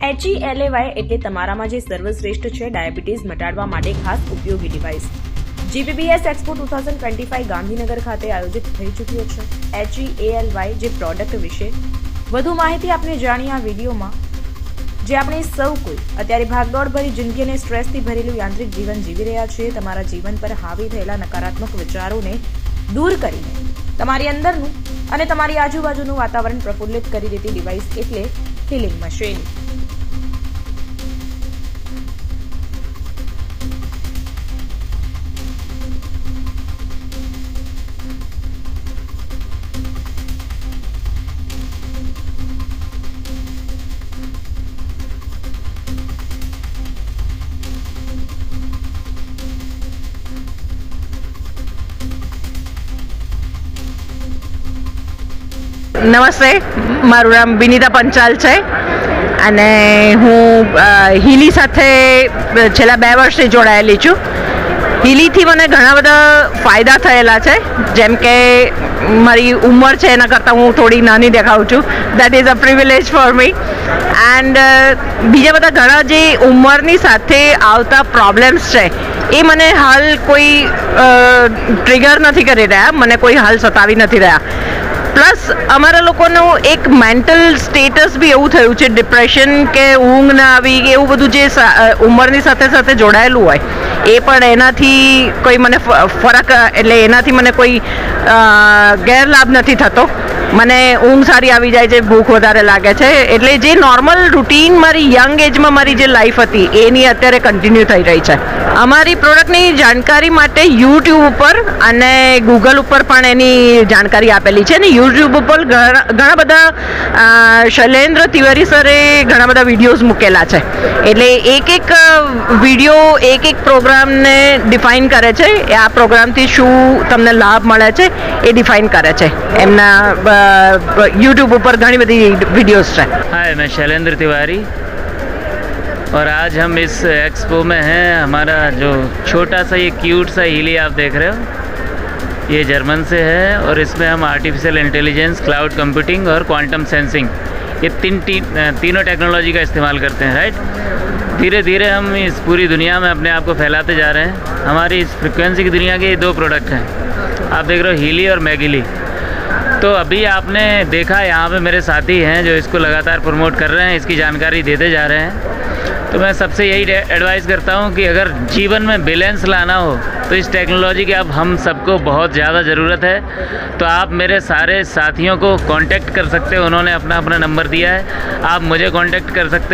HELAY એટલે તમારામાં જે સર્વશ્રેષ્ઠ છે ડાયાબિટીસ મટાડવા માટે ખાસ ઉપયોગી ડિવાઇસ. GPBS એક્સપો 2025 ગાંધીનગર ખાતે આયોજિત થઈ ચૂક્યો છે. HELAY જે પ્રોડક્ટ વિશે વધુ માહિતી આપણે જાણીએ આ વિડીયોમાં. જે આપણે સૌ કોઈ અત્યારે ભાગદોડ ભરી જિંદગી અને સ્ટ્રેસથી ભરેલું યાંત્રિક જીવન જીવી રહ્યા છીએ. તમારા જીવન પર હાવી થયેલા નકારાત્મક વિચારોને દૂર કરીને તમારી અંદરનું અને તમારી આજુબાજુનું વાતાવરણ પ્રફુલ્લિત કરી દેતી ડિવાઇસ એટલે હીલિંગ મશીન. નમસ્તે, મારું નામ વિનીતા પંચાલ છે અને હું હીલી સાથે છેલ્લા 2 વર્ષથી જોડાયેલી છું. હીલીથી મને ઘણા બધા ફાયદા થયેલા છે, જેમ કે મારી ઉંમર છે એના કરતાં હું થોડી નાની દેખાઉં છું. That is a privilege for me. And બીજા બધા ઘણા જે ઉંમરની સાથે આવતા પ્રોબ્લેમ્સ છે એ મને હાલ કોઈ ટ્રિગર નથી કરી રહ્યા, મને કોઈ હાલ સતાવી નથી રહ્યા. પ્લસ અમારા લોકોનું એક મેન્ટલ સ્ટેટસ બી એવું થયું છે, ડિપ્રેશન કે ઊંઘ ના આવી કે એવું બધું જે ઉંમરની સાથે સાથે જોડાયેલું હોય એ પણ એનાથી કોઈ મને ફરક એટલે એનાથી મને કોઈ ગેરલાભ નથી થતો. મને ઊંઘ સારી આવી જાય છે, ભૂખ વધારે લાગે છે, એટલે જે નોર્મલ રૂટીન મારી યંગ એજમાં મારી જે લાઈફ હતી એની અત્યારે કન્ટિન્યુ થઈ રહી છે. અમારી પ્રોડક્ટની જાણકારી માટે યુટ્યુબ ઉપર અને ગૂગલ ઉપર પણ એની જાણકારી આપેલી છે. ને યુટ્યુબ ઉપર ઘણા બધા શૈલેન્દ્ર તિવારી સરે ઘણા બધા વિડીયોઝ મૂકેલા છે, એટલે એક વિડીયો એક પ્રોગ્રામને ડિફાઇન કરે છે. આ પ્રોગ્રામથી શું તમને લાભ મળે છે એ ડિફાઇન કરે છે. એમના यूट्यूब ऊपर घनी बड़ी वीडियोस है. हाय, मैं शैलेंद्र तिवारी और आज हम इस एक्सपो में हैं. हमारा जो छोटा सा ये क्यूट सा हीली आप देख रहे हो, ये जर्मन से है और इसमें हम आर्टिफिशियल इंटेलिजेंस, क्लाउड कंप्यूटिंग और क्वांटम सेंसिंग ये तीनों टेक्नोलॉजी का इस्तेमाल करते हैं. राइट, धीरे धीरे हम इस पूरी दुनिया में अपने आप को फैलाते जा रहे हैं. हमारी इस फ्रिक्वेंसी की दुनिया के 2 प्रोडक्ट हैं. आप देख रहे हो हीली और मैगिली. तो अभी आपने देखा यहाँ पे मेरे साथी हैं जो इसको लगातार प्रमोट कर रहे हैं, इसकी जानकारी देते जा रहे हैं. तो मैं सबसे यही एडवाइस करता हूँ कि अगर जीवन में बैलेंस लाना हो तो इस टेक्नोलॉजी की अब हम सबको बहुत ज़्यादा ज़रूरत है. तो आप मेरे सारे साथियों को कांटेक्ट कर सकते हो, उन्होंने अपना नंबर दिया है. आप मुझे कांटेक्ट कर सकते हो.